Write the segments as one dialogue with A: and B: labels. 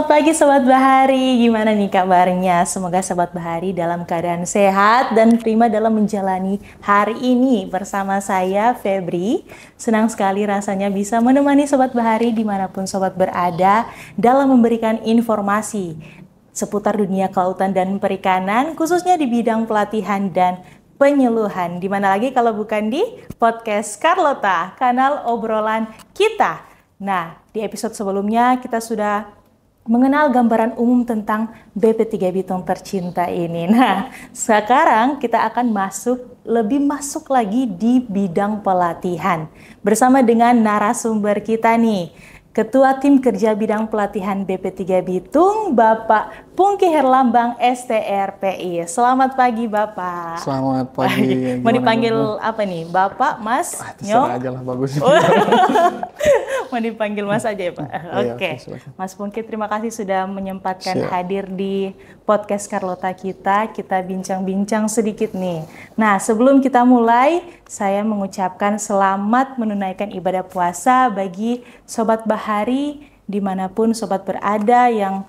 A: Selamat pagi Sobat Bahari, gimana nih kabarnya? Semoga Sobat Bahari dalam keadaan sehat dan prima dalam menjalani hari ini bersama saya, Febri. Senang sekali rasanya bisa menemani Sobat Bahari dimanapun Sobat berada dalam memberikan informasi seputar dunia kelautan dan perikanan, khususnya di bidang pelatihan dan penyuluhan. Dimana lagi kalau bukan di podcast Carlota, kanal obrolan kita. Nah, di episode sebelumnya kita sudah mengenal gambaran umum tentang BP3 Bitung tercinta ini. Nah, sekarang kita akan lebih masuk lagi di bidang pelatihan. Bersama dengan narasumber kita nih, Ketua Tim Kerja Bidang Pelatihan BP3 Bitung, Bapak Pungki Herlambang STRPI. Selamat pagi, Bapak.
B: Selamat pagi.
A: Mau dipanggil apa nih? Bapak, Mas,
B: Terserah aja lah, bagus.
A: Mau dipanggil Mas aja ya, Pak? Oke. Mas Pungki, terima kasih sudah menyempatkan hadir di podcast Carlota kita. Kita bincang-bincang sedikit nih. Nah, sebelum kita mulai, saya mengucapkan selamat menunaikan ibadah puasa bagi Sobat Bahari dimanapun Sobat berada yang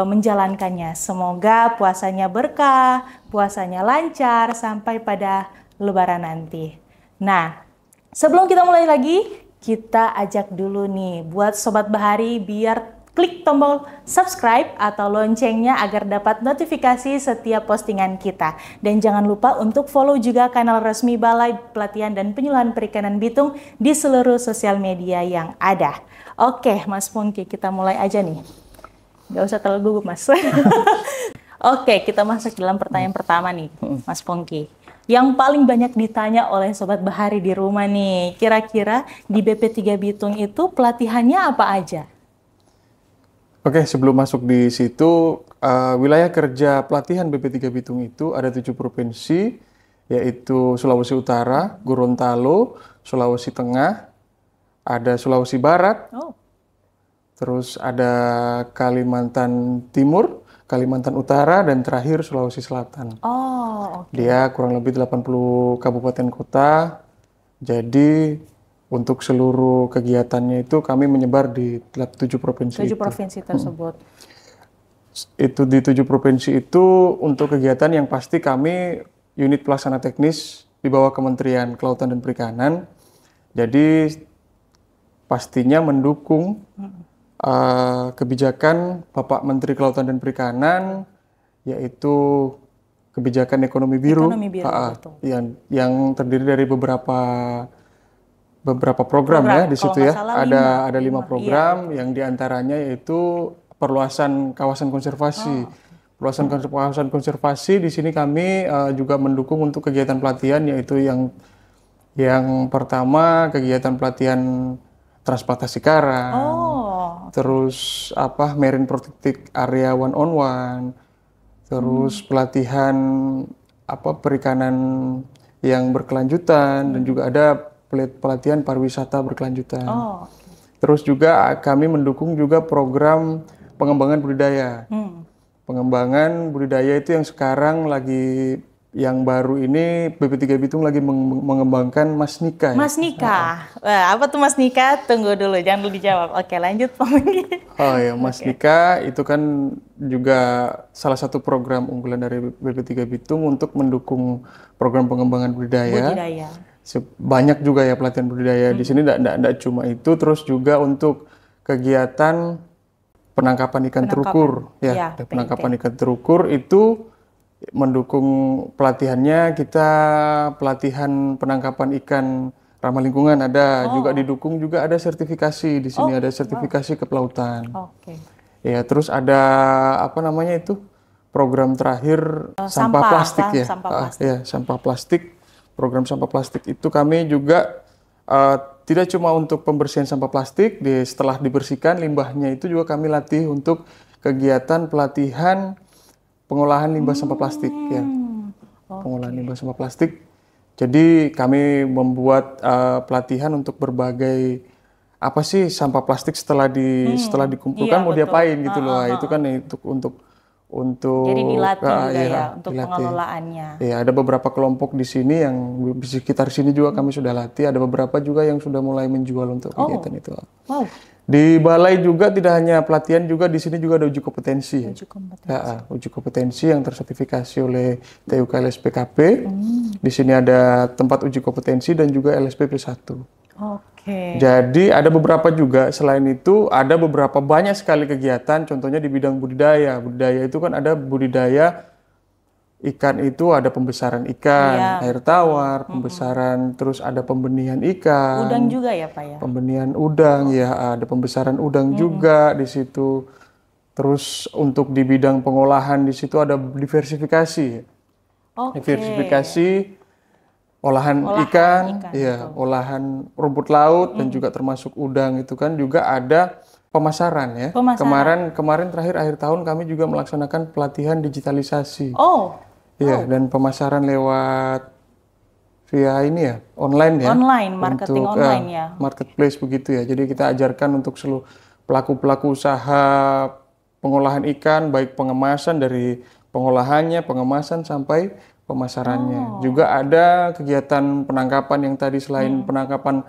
A: menjalankannya. Semoga puasanya berkah, puasanya lancar sampai pada Lebaran nanti. Nah, sebelum kita mulai lagi, kita ajak dulu nih buat Sobat Bahari biar klik tombol subscribe atau loncengnya agar dapat notifikasi setiap postingan kita. Dan jangan lupa untuk follow juga kanal resmi Balai Pelatihan dan Penyuluhan Perikanan Bitung di seluruh sosial media yang ada. Oke, Mas Pungki, kita mulai aja nih. Gak usah terlalu gugup, Mas. Oke, kita masuk dalam pertanyaan pertama nih, Mas Pungki. Yang paling banyak ditanya oleh Sobat Bahari di rumah nih, kira-kira di BP3 Bitung itu pelatihannya apa aja?
B: Oke, sebelum masuk di situ, wilayah kerja pelatihan BP3 Bitung itu ada 7 provinsi, yaitu Sulawesi Utara, Gorontalo, Sulawesi Tengah, ada Sulawesi Barat, terus ada Kalimantan Timur, Kalimantan Utara, dan terakhir Sulawesi Selatan. Dia kurang lebih 80 kabupaten kota. Jadi untuk seluruh kegiatannya itu kami menyebar di 7 provinsi. 7
A: provinsi tersebut.
B: Itu di 7 provinsi itu untuk kegiatan yang pasti kami unit pelaksana teknis di bawah Kementerian Kelautan dan Perikanan. Jadi pastinya mendukung kebijakan Bapak Menteri Kelautan dan Perikanan, yaitu kebijakan ekonomi biru, yang terdiri dari beberapa program ya di situ ya. Ada 5 program, yang diantaranya yaitu perluasan kawasan konservasi. Perluasan kawasan konservasi di sini kami juga mendukung untuk kegiatan pelatihan, yaitu yang pertama kegiatan pelatihan transplantasi karang. Terus Marine Protected Area 1-on-1, terus pelatihan perikanan yang berkelanjutan, dan juga ada pelatihan pariwisata berkelanjutan. Terus juga kami mendukung juga program pengembangan budidaya. Pengembangan budidaya itu yang sekarang lagi, yang baru ini BP3 Bitung lagi mengembangkan Mas Nika.
A: Mas Nika, wah, apa tuh Mas Nika? Tunggu dulu, jangan dulu dijawab. Oke, lanjut Pak Pungki.
B: Mas Nika itu kan juga salah satu program unggulan dari BP3 Bitung untuk mendukung program pengembangan budidaya. Banyak juga ya pelatihan budidaya di sini, tidak cuma itu, terus juga untuk kegiatan penangkapan ikan terukur. Penangkapan ikan terukur itu mendukung pelatihannya, kita pelatihan penangkapan ikan ramah lingkungan ada, juga didukung juga ada sertifikasi di sini, ada sertifikasi kepelautan. Ya, terus ada program terakhir sampah plastik ya. Sampah plastik. Program sampah plastik itu kami juga tidak cuma untuk pembersihan sampah plastik, setelah dibersihkan limbahnya itu juga kami latih untuk kegiatan pelatihan pengolahan limbah sampah plastik ya. Pengolahan limbah sampah plastik. Jadi kami membuat pelatihan untuk berbagai apa sih sampah plastik setelah dikumpulkan mau diapain gitu loh. Itu kan untuk untuk
A: jadi dilatih juga
B: ya,
A: untuk
B: dilatih.
A: pengelolaannya.
B: Ya, ada beberapa kelompok di sini yang di sekitar sini juga kami sudah latih. Ada beberapa juga yang sudah mulai menjual untuk kegiatan itu.
A: Wow.
B: Di balai juga tidak hanya pelatihan, juga di sini juga ada uji kompetensi.
A: Uji kompetensi.
B: Ya, uji kompetensi yang tersertifikasi oleh TUK LSPKP. Di sini ada tempat uji kompetensi dan juga LSPP 1.
A: Oke.
B: Jadi ada beberapa juga, selain itu ada beberapa banyak sekali kegiatan, contohnya di bidang budidaya. Budidaya itu kan ada budidaya ikan, itu ada pembesaran ikan, air tawar, pembesaran, terus ada pembenihan ikan.
A: Udang juga ya Pak ya?
B: Pembenihan udang, ya ada pembesaran udang juga di situ. Terus untuk di bidang pengolahan di situ ada diversifikasi. Diversifikasi olahan ikan, ya, olahan rumput laut dan juga termasuk udang itu kan juga ada pemasaran ya. Kemarin terakhir akhir tahun kami juga melaksanakan pelatihan digitalisasi. Iya, dan pemasaran lewat via ini ya, online ya.
A: Online, marketing untuk, online ya.
B: Marketplace begitu ya. Jadi kita ajarkan untuk seluruh pelaku-pelaku usaha pengolahan ikan, baik pengemasan dari pengolahannya, pengemasan sampai pemasarannya. Juga ada kegiatan penangkapan yang tadi, selain penangkapan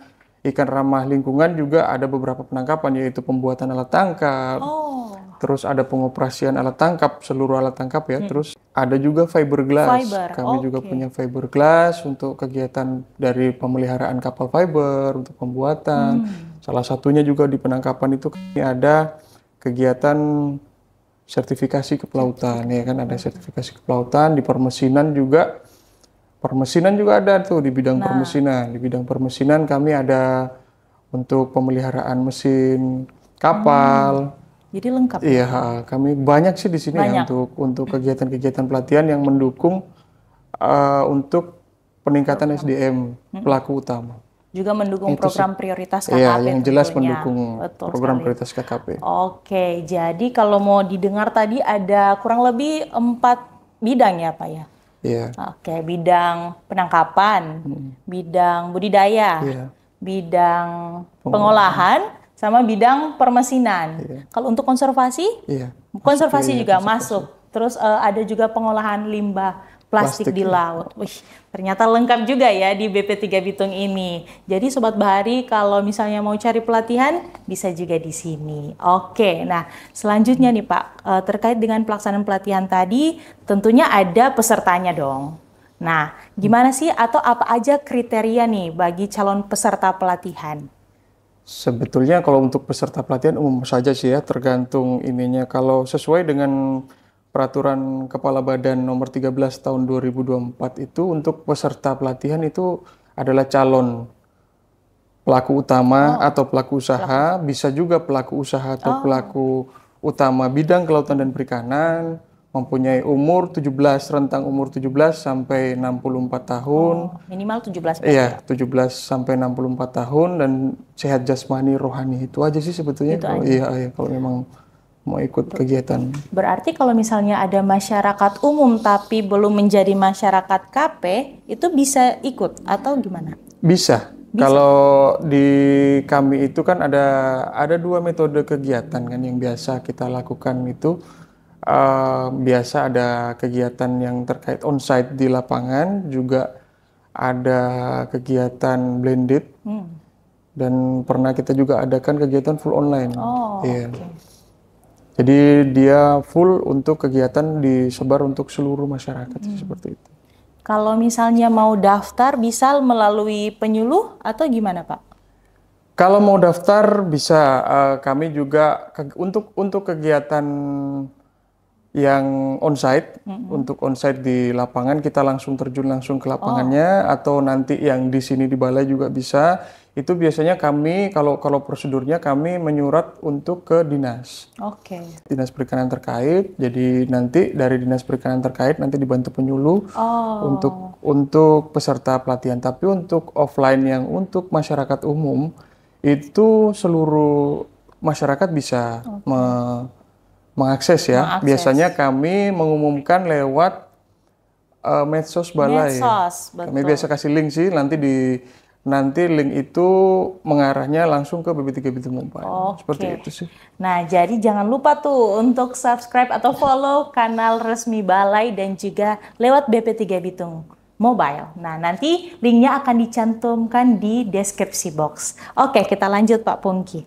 B: ikan ramah lingkungan, juga ada beberapa penangkapan, yaitu pembuatan alat tangkap. Terus ada pengoperasian alat tangkap, seluruh alat tangkap ya. Terus ada juga fiberglass. Kami juga punya fiberglass untuk kegiatan dari pemeliharaan kapal fiber, untuk pembuatan. Salah satunya juga di penangkapan itu kami ada kegiatan sertifikasi kepelautan, ya kan, ada sertifikasi kepelautan. Di permesinan juga ada tuh di bidang permesinan. Di bidang permesinan kami ada untuk pemeliharaan mesin kapal.
A: Jadi lengkap.
B: Iya, kami banyak sih di sini ya untuk kegiatan-kegiatan pelatihan yang mendukung untuk peningkatan SDM pelaku utama.
A: Juga mendukung program prioritas KKP.
B: Iya, yang jelas
A: tentunya.
B: mendukung program prioritas KKP.
A: Oke, jadi kalau mau didengar tadi ada kurang lebih 4 bidang ya Pak ya?
B: Iya.
A: Oke, bidang penangkapan, bidang budidaya, bidang pengolahan, sama bidang permesinan. Kalau untuk konservasi, konservasi juga masuk. Terus ada juga pengolahan limbah plastik di laut. Wih, ternyata lengkap juga ya di BP3 Bitung ini. Jadi Sobat Bahari kalau misalnya mau cari pelatihan bisa juga di sini. Oke, nah selanjutnya nih Pak, terkait dengan pelaksanaan pelatihan tadi tentunya ada pesertanya dong. Nah, gimana sih atau apa aja kriteria nih bagi calon peserta pelatihan?
B: Sebetulnya kalau untuk peserta pelatihan umum saja sih ya, tergantung ininya. Kalau sesuai dengan Peraturan Kepala Badan Nomor 13 Tahun 2024 itu, untuk peserta pelatihan itu adalah calon pelaku utama atau pelaku usaha, bisa juga pelaku usaha atau pelaku utama bidang kelautan dan perikanan, mempunyai umur 17, rentang umur 17 sampai 64 tahun.
A: Minimal 17
B: Iya, 17 sampai 64 tahun dan sehat jasmani rohani. Itu aja sih sebetulnya.
A: Itu
B: kalau
A: aja.
B: kalau memang mau ikut kegiatan.
A: Berarti kalau misalnya ada masyarakat umum tapi belum menjadi masyarakat KP, itu bisa ikut atau gimana?
B: Bisa. Kalau di kami itu kan ada 2 metode kegiatan kan yang biasa kita lakukan itu. Biasa ada kegiatan yang terkait onsite di lapangan, juga ada kegiatan blended, dan pernah kita juga adakan kegiatan full online. Jadi dia full untuk kegiatan disebar untuk seluruh masyarakat seperti itu.
A: Kalau misalnya mau daftar bisa melalui penyuluh atau gimana Pak?
B: Kalau mau daftar bisa, kami juga untuk kegiatan yang onsite, untuk onsite di lapangan kita langsung terjun langsung ke lapangannya, atau nanti yang di sini di balai juga bisa. Itu biasanya kami kalau prosedurnya kami menyurat untuk ke dinas. Dinas perikanan terkait. Jadi nanti dari dinas perikanan terkait nanti dibantu penyuluh untuk peserta pelatihan. Tapi untuk offline yang untuk masyarakat umum itu seluruh masyarakat bisa mengakses ya. Biasanya kami mengumumkan lewat medsos balai. Kami biasa kasih link sih nanti nanti link itu mengarahnya langsung ke BP3 Bitung Mobile. Seperti itu sih.
A: Nah, jadi jangan lupa tuh untuk subscribe atau follow kanal resmi Balai dan juga lewat BP3 Bitung Mobile. Nah, nanti linknya akan dicantumkan di deskripsi box. Oke, kita lanjut Pak Pungki.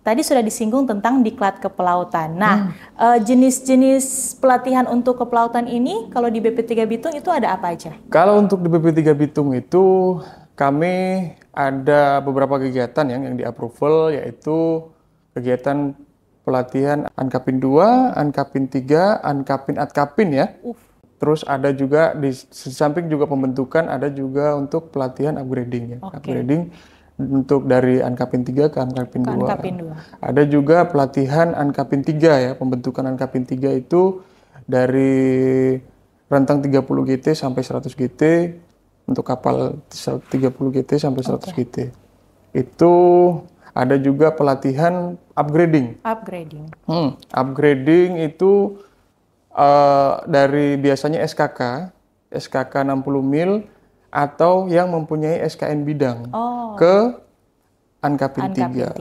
A: Tadi sudah disinggung tentang diklat kepelautan. Nah, jenis-jenis pelatihan untuk kepelautan ini kalau di BP3 Bitung itu ada apa aja?
B: Kalau untuk di BP3 Bitung itu kami ada beberapa kegiatan yang di-approval, yaitu kegiatan pelatihan Ankapin 2, Ankapin 3, Ankapin Atkapin ya. Terus ada juga di samping juga pembentukan, ada juga untuk pelatihan upgrading ya. Upgrading untuk dari Ankapin 3 ke Ankapin 2. Ada juga pelatihan Ankapin 3 ya, pembentukan Ankapin 3 itu dari rentang 30 GT sampai 100 GT untuk kapal 30 GT sampai 100 GT. Itu ada juga pelatihan upgrading. Upgrading itu dari biasanya SKK 60 mil atau yang mempunyai SKN bidang ke Ankapin 3.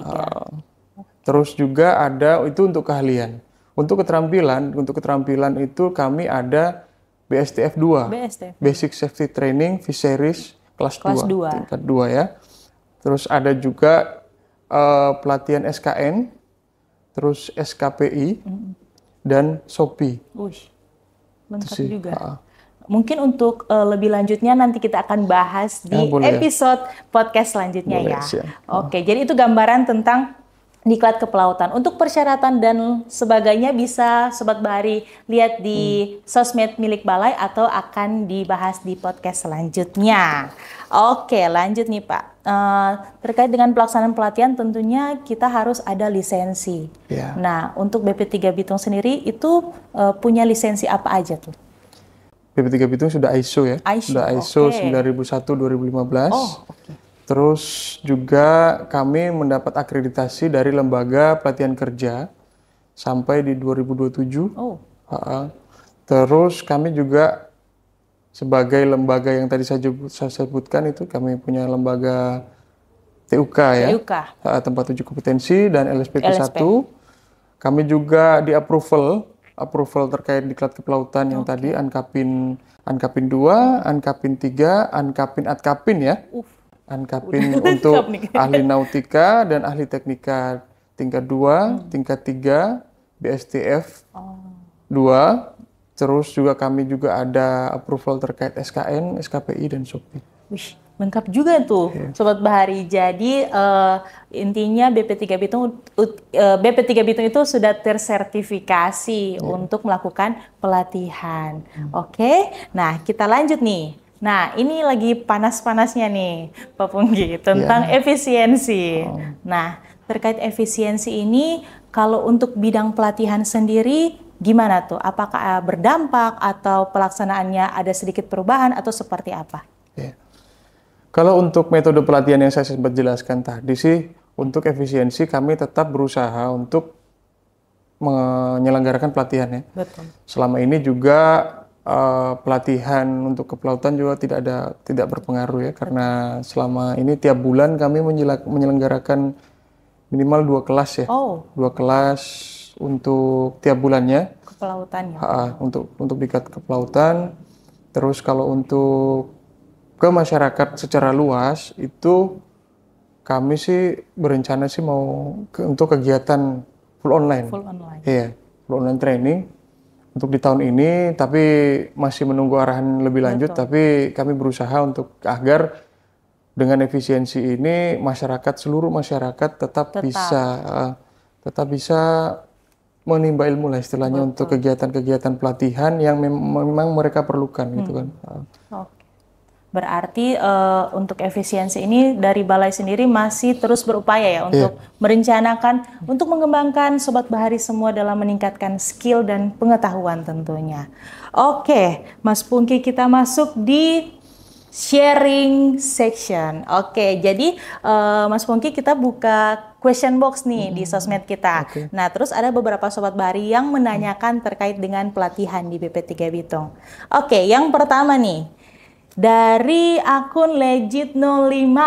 B: Terus juga ada itu untuk keahlian. Untuk keterampilan itu kami ada BSTF 2. Basic Safety Training Fisheries kelas 2, tingkat 2 ya. Terus ada juga pelatihan SKN, terus SKPI dan SOPI.
A: Lengkap juga. Mungkin untuk lebih lanjutnya nanti kita akan bahas di episode podcast selanjutnya ya. Oke, jadi itu gambaran tentang diklat kepelautan. Untuk persyaratan dan sebagainya bisa Sobat Bahari lihat di sosmed milik Balai atau akan dibahas di podcast selanjutnya. Oke, lanjut nih Pak. Terkait dengan pelaksanaan pelatihan tentunya kita harus ada lisensi. Nah, untuk BP3 Bitung sendiri itu punya lisensi apa aja tuh?
B: BP3 Bitung sudah ISO ya. Sudah ISO 9001-2015. Terus juga kami mendapat akreditasi dari Lembaga Pelatihan Kerja sampai di 2027. Terus kami juga sebagai lembaga yang tadi saya sebutkan itu kami punya lembaga TUK ya. Tempat uji kompetensi dan LSPP 1. Kami juga di approval terkait diklat kepelautan yang tadi Ankapin 2, Ankapin 3, Ankapin Atkapin ya. Ankapin untuk ahli nautika dan ahli teknika tingkat 2, tingkat 3, BSTF 2. Terus juga kami juga ada approval terkait SKN, SKPI dan SOPI.
A: Lengkap juga tuh Sobat Bahari. Jadi intinya BP3 Bitung itu sudah tersertifikasi untuk melakukan pelatihan. Oke, nah kita lanjut nih. Nah, ini lagi panas-panasnya nih, Pak Pungki, tentang efisiensi. Nah, terkait efisiensi ini, kalau untuk bidang pelatihan sendiri, gimana tuh? Apakah berdampak atau pelaksanaannya ada sedikit perubahan atau seperti apa?
B: Kalau untuk metode pelatihan yang saya sempat jelaskan tadi sih, untuk efisiensi kami tetap berusaha untuk menyelenggarakan pelatihan ya. Selama ini juga pelatihan untuk kepelautan juga tidak berpengaruh ya, karena selama ini tiap bulan kami menyelenggarakan minimal 2 kelas ya. 2 kelas untuk tiap bulannya.
A: Kepelautan ya.
B: Untuk diklat kepelautan. Terus kalau untuk ke masyarakat secara luas itu kami sih berencana sih mau untuk kegiatan full online. Iya, full online training. Untuk di tahun ini, tapi masih menunggu arahan lebih lanjut, tapi kami berusaha untuk agar dengan efisiensi ini seluruh masyarakat tetap bisa menimba ilmu lah istilahnya untuk kegiatan-kegiatan pelatihan yang memang mereka perlukan gitu kan.
A: Berarti untuk efisiensi ini dari Balai sendiri masih terus berupaya ya untuk merencanakan, untuk mengembangkan Sobat Bahari semua dalam meningkatkan skill dan pengetahuan tentunya. Oke, Mas Pungki, kita masuk di sharing section. Oke, jadi Mas Pungki, kita buka question box nih di sosmed kita. Nah, terus ada beberapa Sobat Bahari yang menanyakan terkait dengan pelatihan di BP3 Bitung. Oke, yang pertama nih, Dari akun Legit05.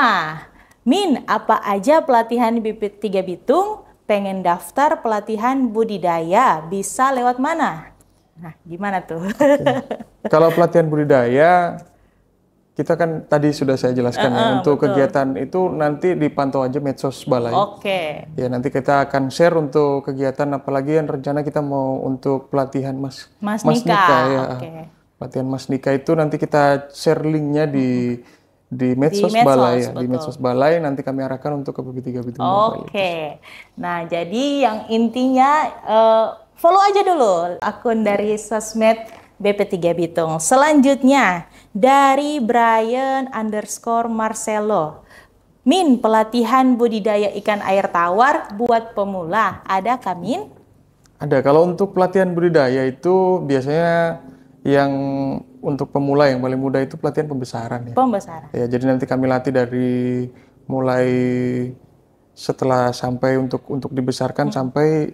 A: Min, apa aja pelatihan di BP3 Bitung? Pengen daftar pelatihan budidaya, bisa lewat mana? Nah, gimana tuh?
B: Kalau pelatihan budidaya, kita kan tadi sudah saya jelaskan ya, untuk betul. Kegiatan itu nanti dipantau aja medsos balai.
A: Oke.
B: Ya, nanti kita akan share untuk kegiatan apalagi yang rencana kita mau untuk pelatihan Mas Nika ya. Pelatihan Mas Nika itu nanti kita share linknya di medsos balai ya, betul. Di medsos balai nanti kami arahkan untuk ke BP3 Bitung.
A: Oke. Nah, jadi yang intinya follow aja dulu akun dari sosmed BP3 Bitung. Selanjutnya dari Brian_Marcelo. Min, pelatihan budidaya ikan air tawar buat pemula, ada kah Min?
B: Ada. Kalau untuk pelatihan budidaya itu biasanya yang untuk pemula yang paling mudah itu pelatihan pembesaran ya.
A: Pembesaran.
B: Ya, jadi nanti kami latih dari mulai setelah sampai untuk dibesarkan sampai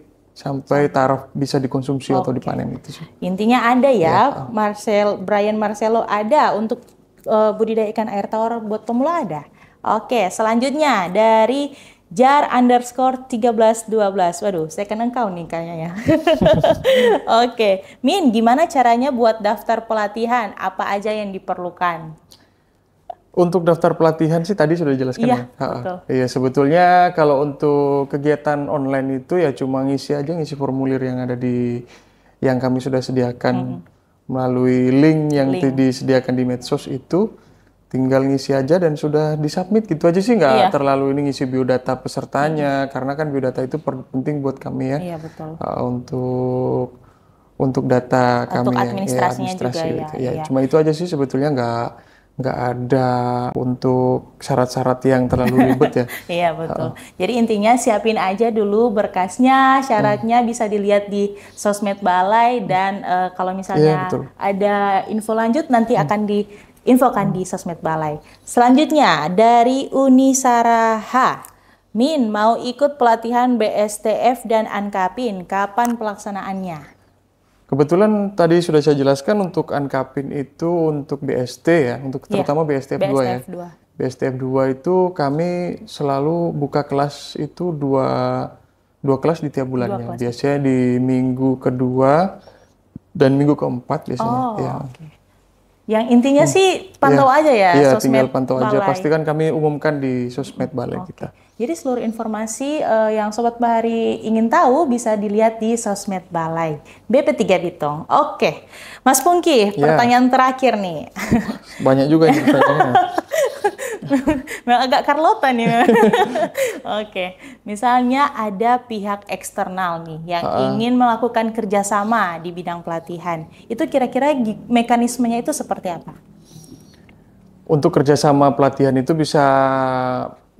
B: taraf bisa dikonsumsi atau dipanen itu sih.
A: Intinya ada ya, Brian Marcelo ada untuk budidaya ikan air tawar buat pemula ada. Oke, selanjutnya dari jar_1312. Waduh, saya kan engkau nih kayaknya ya. Oke, Min, gimana caranya buat daftar pelatihan? Apa aja yang diperlukan?
B: Untuk daftar pelatihan sih tadi sudah dijelaskan
A: ya.
B: Betul. Iya, sebetulnya kalau untuk kegiatan online itu ya cuma ngisi formulir yang ada yang kami sudah sediakan melalui link yang disediakan di medsos itu. Tinggal ngisi aja dan sudah disubmit gitu aja sih, nggak terlalu ini ngisi biodata pesertanya karena kan biodata itu penting buat kami ya. Iya, betul. Untuk data kami
A: administrasinya juga
B: gitu. Ya. Cuma itu aja sih sebetulnya nggak ada untuk syarat-syarat yang terlalu ribet ya.
A: Iya betul. Jadi intinya siapin aja dulu berkasnya, syaratnya bisa dilihat di sosmed balai dan kalau misalnya ada info lanjut nanti akan infokan di sosmed balai. Selanjutnya dari Unisaraha. Min, mau ikut pelatihan BSTF dan Ankapin, kapan pelaksanaannya?
B: Kebetulan tadi sudah saya jelaskan untuk Ankapin itu untuk BST ya, untuk terutama BSTF 2 ya. BSTF 2 itu kami selalu buka kelas itu dua kelas di tiap bulannya. Biasanya di minggu kedua dan minggu keempat biasanya.
A: Okay. Yang intinya sih pantau aja ya,
B: sosmed
A: balai.
B: Tinggal pantau aja. Pasti kan kami umumkan di sosmed balai kita.
A: Jadi seluruh informasi yang Sobat Bahari ingin tahu bisa dilihat di sosmed balai BP3 Bitung. Oke, Mas Pungki, pertanyaan terakhir nih.
B: Banyak juga nih pertanyaannya.
A: Agak Carlota nih. Oke, misalnya ada pihak eksternal nih yang ingin melakukan kerjasama di bidang pelatihan. Itu kira-kira mekanismenya itu seperti apa?
B: Untuk kerjasama pelatihan itu bisa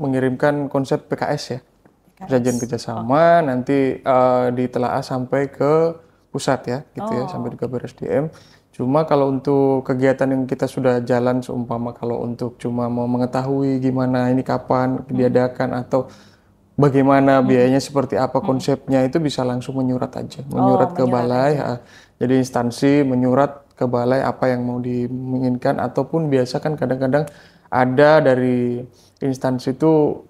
B: mengirimkan konsep PKS ya, perjanjian kerjasama nanti ditelaah sampai ke pusat ya, gitu ya, sampai ke BRSDM. Cuma kalau untuk kegiatan yang kita sudah jalan seumpama kalau untuk cuma mau mengetahui gimana ini kapan diadakan atau bagaimana biayanya seperti apa konsepnya itu bisa langsung menyurat aja, menyurat ke balai. Jadi instansi menyurat ke balai apa yang mau diinginkan ataupun biasa kan kadang-kadang ada dari instansi itu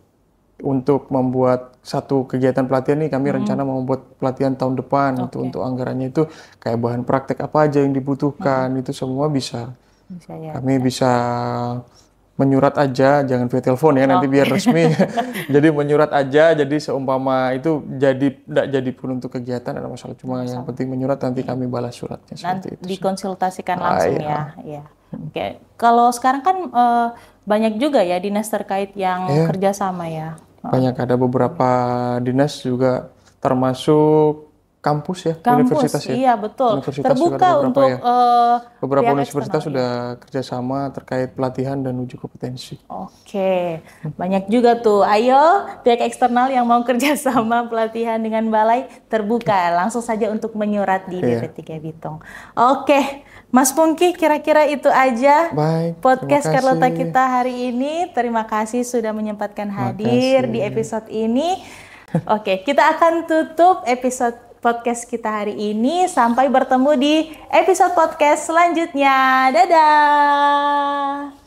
B: untuk membuat satu kegiatan pelatihan nih kami rencana mau membuat pelatihan tahun depan untuk anggarannya itu kayak bahan praktek apa aja yang dibutuhkan itu semua bisa kami bisa menyurat aja, jangan via telepon ya nanti biar resmi. Jadi menyurat aja, jadi seumpama itu tidak jadi pun untuk kegiatan ada masalah, cuma yang penting menyurat nanti kami balas suratnya seperti itu.
A: Dikonsultasikan langsung ya. Oke, kalau sekarang kan banyak juga ya dinas terkait yang kerjasama ya.
B: Banyak, ada beberapa dinas juga termasuk kampus ya, universitas ya.
A: Iya betul.
B: Universitas
A: terbuka untuk
B: beberapa universitas sudah kerjasama terkait pelatihan dan uji kompetensi.
A: Oke, banyak juga tuh. Ayo pihak eksternal yang mau kerjasama pelatihan dengan balai terbuka, langsung saja untuk menyurat di BP3 Bitung. Oke, Mas Pungki, kira-kira itu aja podcast Carlota kita hari ini. Terima kasih sudah menyempatkan hadir di episode ini. Oke, kita akan tutup episode podcast kita hari ini. Sampai bertemu di episode podcast selanjutnya. Dadah!